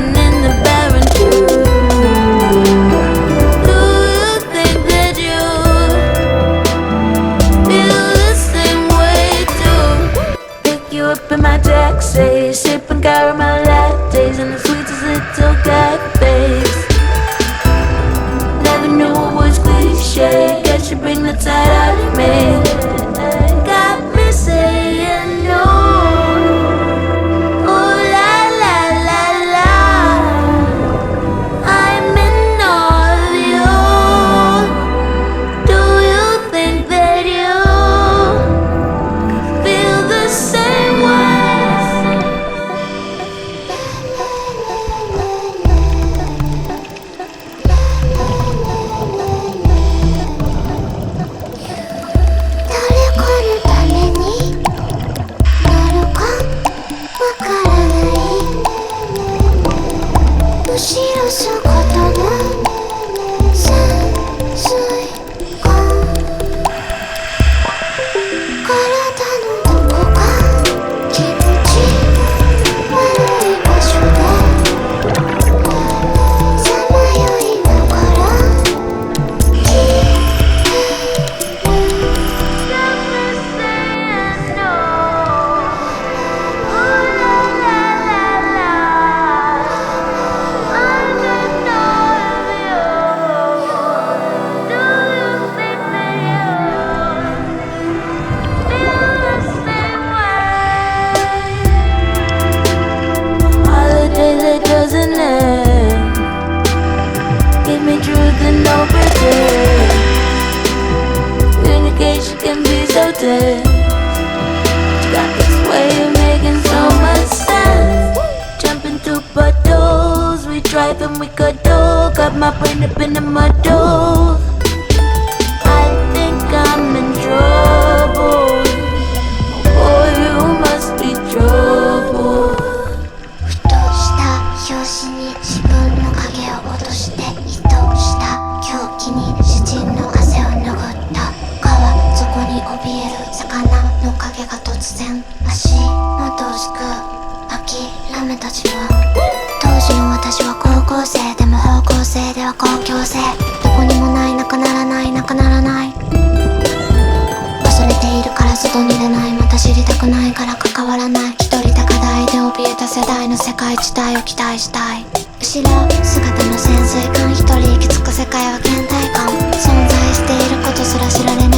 living in the barren truth. Do you think that you feel the same way too? Pick you up in my taxi, sipping caramel lattes in the sweetest little cafes. Never knew it was cliche, guess you bring the tide out of me. Got me saying no. Ooh la la la la, I'm in awe of you. Do you think that you feel the same way? Give me truth and no pretend. Communication can be so tense. You got this way of making so much sense. Jumping through puddles, we drive and we cuddle. Got my brain up in the muddle. I think I'm in trouble. Oh, you must be trouble. ふとした拍子に自分の影を落として意図した狂気に主人の汗を拭った川底に怯える魚の影が突然足元をすくう諦めた自分。当時の私は高校生でも方向性では公共性。どこにもないなくならないなくならない。恐れているから外に出ない。また知りたくないから関わらない。一人高台で怯えた世代の世界自体を期待したい。後ろ姿の潜水艦一人行き着く世界は倦怠感。存在していることすら知られぬ